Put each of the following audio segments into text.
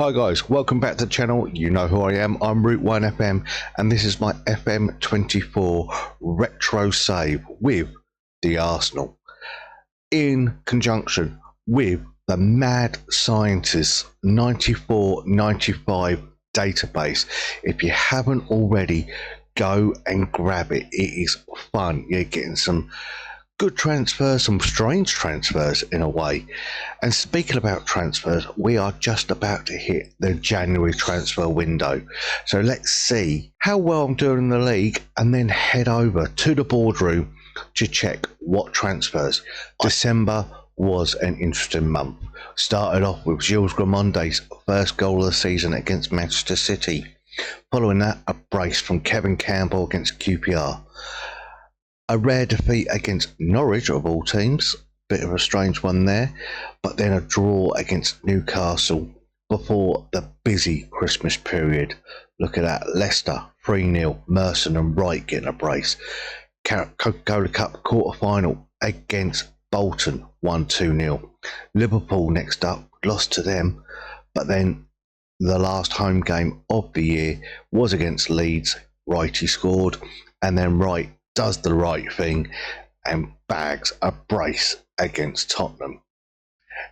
Hi guys, welcome back to the channel. You know who I am. I'm Route 1 FM and this is my FM24 retro save with the Arsenal in conjunction with the Mad Scientists 94-95 database. If you haven't already, go and grab it. It is fun. You're getting some good transfers, some strange transfers in a way. And speaking about transfers, we are just about to hit the January transfer window. So let's see how well I'm doing in the league and then head over to the boardroom to check what transfers. December was an interesting month. Started off with Gilles Gramonde's first goal of the season against Manchester City. Following that, a brace from Kevin Campbell against QPR. A rare defeat against Norwich, of all teams, bit of a strange one there, but then a draw against Newcastle before the busy Christmas period. Look at that, Leicester 3-0, Merson and Wright getting a brace. Coca-Cola Cup quarter-final against Bolton, 1-2-0. Liverpool next up, lost to them, but then the last home game of the year was against Leeds. Wrighty scored, and then Wright does the right thing and bags a brace against Tottenham.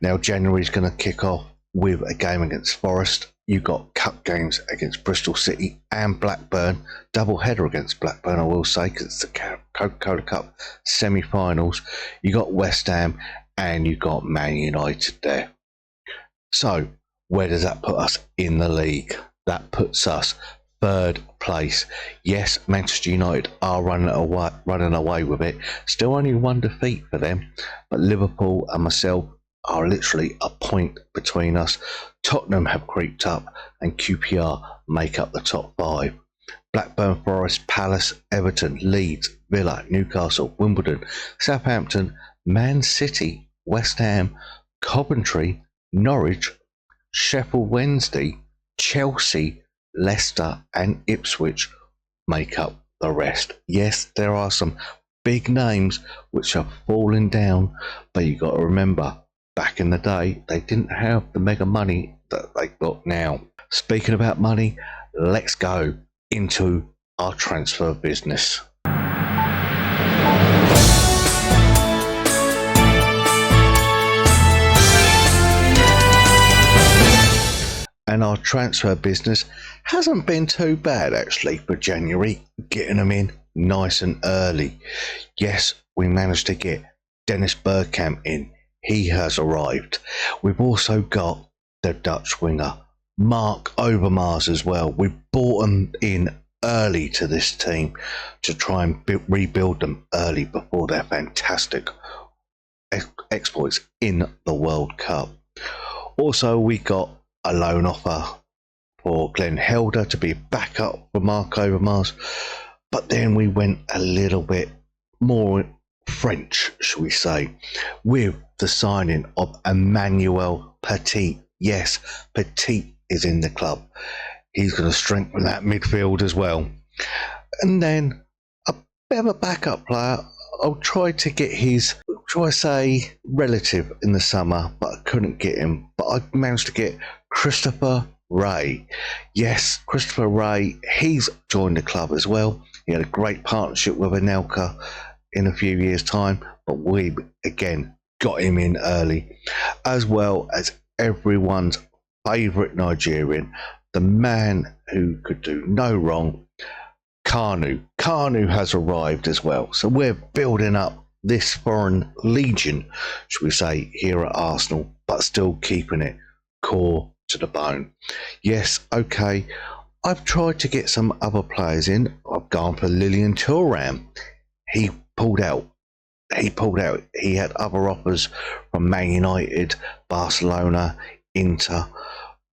Now January's going to kick off with a game against Forest. You've got cup games against Bristol City and Blackburn. Double header against Blackburn, I will say, because it's the Coca-Cola Cup semi-finals. You got West Ham and you got Man United there. So where does that put us in the league? That puts us third place. Yes, Manchester United are running away with it. Still only one defeat for them, but Liverpool and myself are literally a point between us. Tottenham have creeped up and QPR make up the top 5. Blackburn, Forest, Palace, Everton, Leeds, Villa, Newcastle, Wimbledon, Southampton, Man City, West Ham, Coventry, Norwich, Sheffield Wednesday, Chelsea, Leicester and Ipswich make up the rest. Yes, there are some big names which have fallen down, but you got to remember, back in the day, they didn't have the mega money that they got now. Speaking about money, let's go into our transfer business. And our transfer business hasn't been too bad actually for January, getting them in nice and early. Yes, we managed to get Dennis Bergkamp in. He has arrived. We've also got the Dutch winger, Mark Overmars as well. We brought them in early to this team to try and rebuild them early before their fantastic exploits in the World Cup. Also, we got a loan offer for Glenn Helder to be backup for Mark Overmars, but then we went a little bit more French, shall we say, with the signing of Emmanuel Petit. Yes, Petit is in the club. He's going to strengthen that midfield as well. And then a bit of a backup player. I'll try to get his, relative in the summer, but I couldn't get him. But I managed to get Christopher Wright. Yes, Christopher Wright, he's joined the club as well. He had a great partnership with Anelka in a few years' time, but we again got him in early, as well as everyone's favourite Nigerian, the man who could do no wrong, Kanu. Kanu has arrived as well. So we're building up this foreign legion, should we say, here at Arsenal, but still keeping it core to the bone. Yes, okay, I've tried to get some other players in. I've gone for Lilian Thuram. He pulled out. He had other offers from Man United, Barcelona, Inter,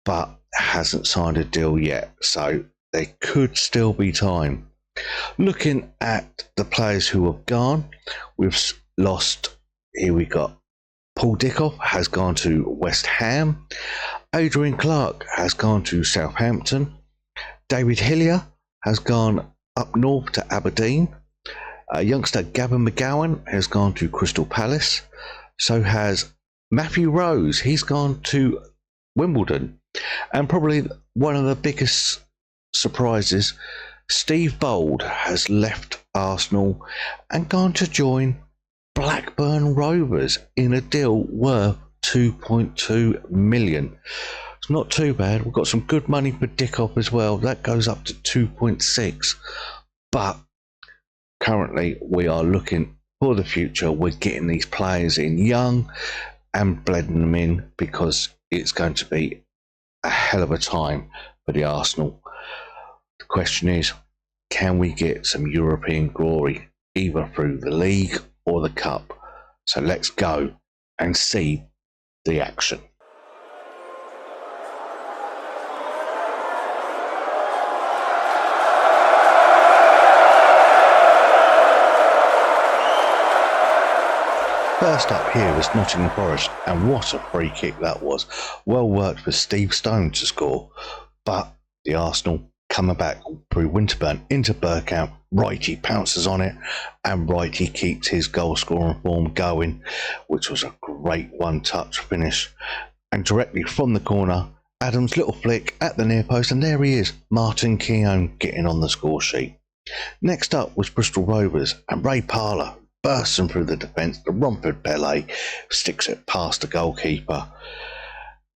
but hasn't signed a deal yet, so there could still be time. Looking at the players who have gone, we've lost. Here we got Paul Dickoff has gone to West Ham. Adrian Clark has gone to Southampton. David Hillier has gone up north to Aberdeen. Youngster Gavin McGowan has gone to Crystal Palace. So has Matthew Rose. He's gone to Wimbledon. And probably one of the biggest surprises, Steve Bold has left Arsenal and gone to join Blackburn Rovers in a deal worth 2.2 million. It's not too bad. We've got some good money for Dickop as well. That goes up to 2.6. But currently we are looking for the future. We're getting these players in young and blending them in because it's going to be a hell of a time for the Arsenal. The question is, can we get some European glory either through the league or the cup? So let's go and see the action. First up here was Nottingham Forest, and what a free kick that was. Well worked for Steve Stone to score, but the Arsenal coming back through Winterburn into Bergkamp. Wrighty pounces on it, and Wrighty keeps his goal scoring form going, which was a great one-touch finish. And directly from the corner, Adams' little flick at the near post, and there he is, Martin Keown getting on the score sheet. Next up was Bristol Rovers, and Ray Parlour bursting through the defence. The Romford Pele sticks it past the goalkeeper.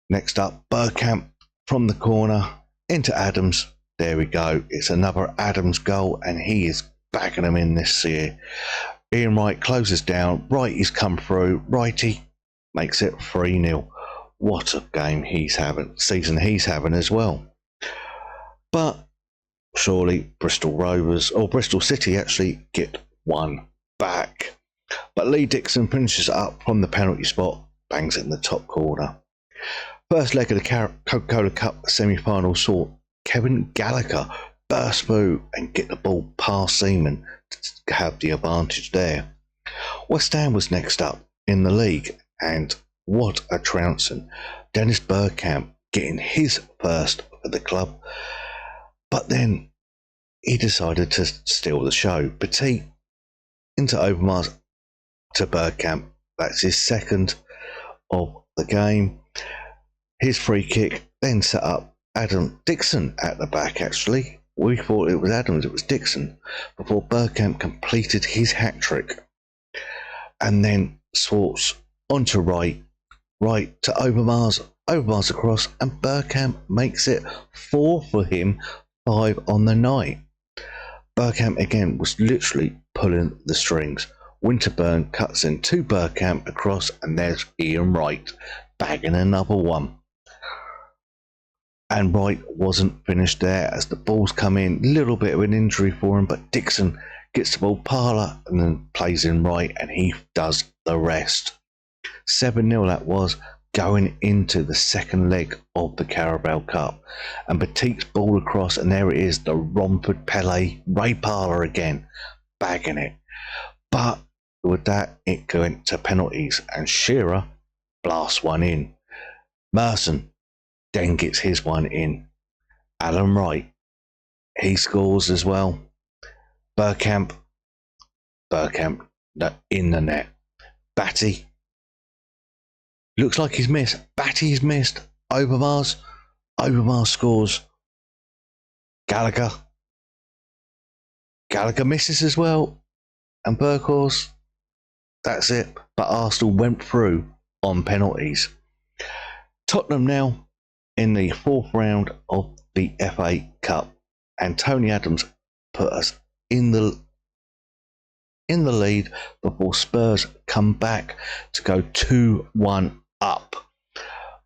Next up, Bergkamp from the corner into Adams. There we go. It's another Adams goal, and he is bagging them in this year. Ian Wright closes down. Wrighty's come through. Wrighty makes it 3-0. What a game he's having, season he's having as well. But surely Bristol Rovers, or Bristol City actually get one back. But Lee Dixon finishes it up from the penalty spot, bangs it in the top corner. First leg of the Coca-Cola Cup semi-final saw Kevin Gallagher burst through and get the ball past Seaman to have the advantage there. West Ham was next up in the league, and what a trouncing. Dennis Bergkamp getting his first for the club, but then he decided to steal the show. Petit into Overmars to Bergkamp. That's his second of the game. His free kick then set up Adam Dixon at the back, actually. We thought it was Adams, it was Dixon, before Bergkamp completed his hat-trick. And then Swartz onto Wright, Wright to Overmars, Overmars across, and Bergkamp makes it 4 for him, 5 on the night. Bergkamp again was literally pulling the strings. Winterburn cuts in to Bergkamp across, and there's Ian Wright bagging another one. And Wright wasn't finished there as the balls come in. Little bit of an injury for him, but Dixon gets the ball, Parlour, and then plays in Wright, and he does the rest. 7-0 that was, going into the second leg of the Carabao Cup. And Petit's ball across, and there it is, the Romford Pele, Ray Parlour again, bagging it. But with that, it went to penalties, and Shearer blasts one in. Merson then gets his one in. Alan Wright, he scores as well. Bergkamp in the net. Batty, looks like he's missed. Batty's missed. Overmars scores. Gallagher misses as well. And Berghorst, that's it. But Arsenal went through on penalties. Tottenham now in the fourth round of the FA Cup, and Tony Adams put us in the lead before Spurs come back to go 2-1 up.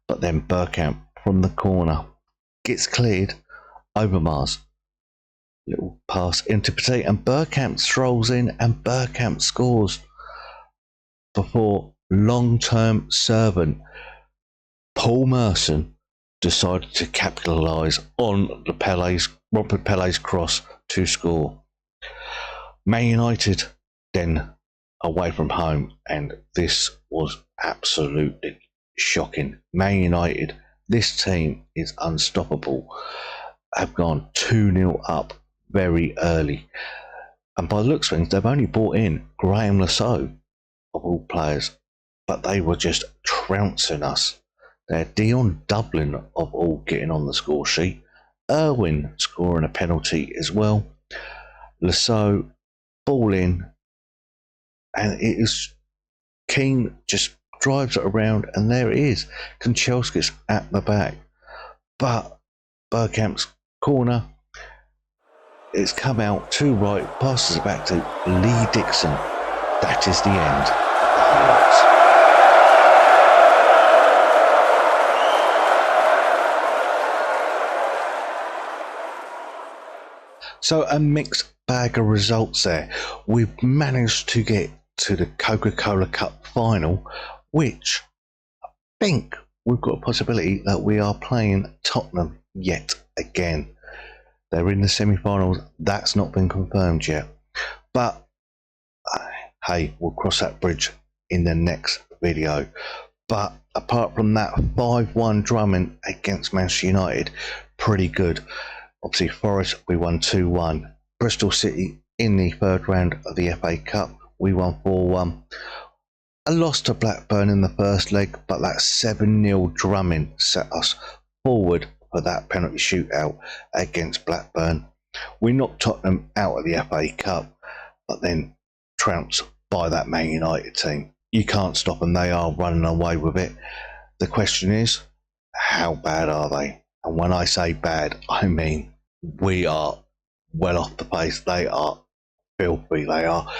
But then Bergkamp from the corner gets cleared. Overmars, little pass into Petit, and Bergkamp strolls in, and Bergkamp scores before long-term servant Paul Merson decided to capitalise on the Romford Pele's cross to score. Man United then away from home, and this was absolutely shocking. Man United, this team is unstoppable, have gone 2-0 up very early, and by the looks of things they've only brought in Graham Lasso of all players, but they were just trouncing us They had Dion Dublin of all getting on the score sheet. Irwin scoring a penalty as well. Lasso ball in, and it is Keane just drives it around, and there it is. Kanchelskis at the back. But Bergkamp's corner, it's come out to Wright, passes it back to Lee Dixon. That is the end. So a mixed bag of results there. We've managed to get to the Coca-Cola Cup final, which I think we've got a possibility that we are playing Tottenham yet again. They're in the semi-finals. That's not been confirmed yet. But hey, we'll cross that bridge in the next video. But apart from that 5-1 drumming against Manchester United, pretty good. Obviously, Forest, we won 2-1. Bristol City in the third round of the FA Cup, we won 4-1. A loss to Blackburn in the first leg, but that 7-0 drumming set us forward for that penalty shootout against Blackburn. We knocked Tottenham out of the FA Cup, but then trounced by that Man United team. You can't stop them, they are running away with it. The question is, how bad are they? And when I say bad, I mean we are well off the pace. They are filthy. They are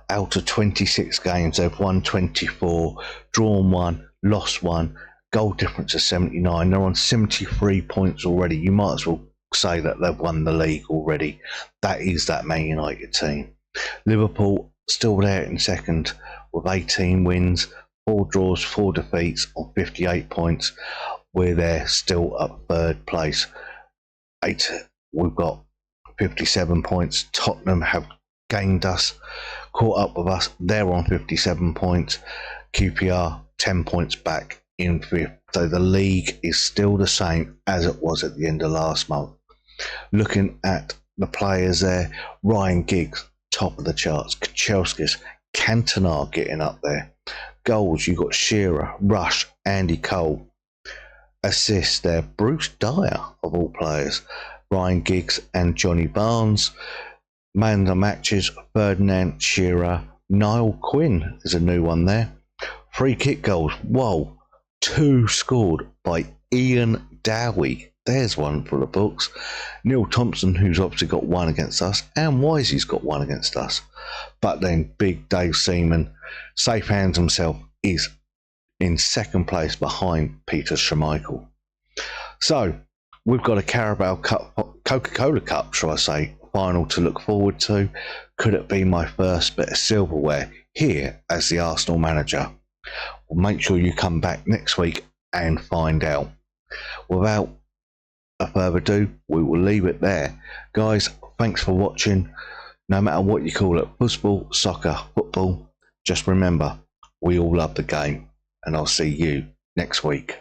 out of 26 games. They've won 24, drawn 1, lost 1. Goal difference of 79. They're on 73 points already. You might as well say that they've won the league already. That is that Man United team. Liverpool still there in second with 18 wins, 4 draws, 4 defeats on 58 points. We're there still at third place. We've got 57 points. Tottenham have gained us, caught up with us. They're on 57 points. QPR 10 points back in fifth. So the league is still the same as it was at the end of last month. Looking at the players there, Ryan Giggs, top of the charts. Kanchelskis, Cantona getting up there. Goals, you've got Shearer, Rush, Andy Cole. Assists there, Bruce Dyer of all players, Ryan Giggs and Johnny Barnes. Man of the matches, Ferdinand, Shearer, Niall Quinn is a new one there. Free kick goals, whoa, 2 scored by Ian Dowie. There's one for the books. Neil Thompson, who's obviously got 1 against us, and Wisey's got 1 against us. But then big Dave Seaman, safe hands himself, is in second place behind Peter Schmeichel. So we've got a Carabao Cup, Coca-Cola Cup, shall I say, final to look forward to. Could it be my first bit of silverware here as the Arsenal manager? Well, make sure you come back next week and find out. Without further ado, we will leave it there. Guys, thanks for watching. No matter what you call it, football, soccer, football, just remember, we all love the game. And I'll see you next week.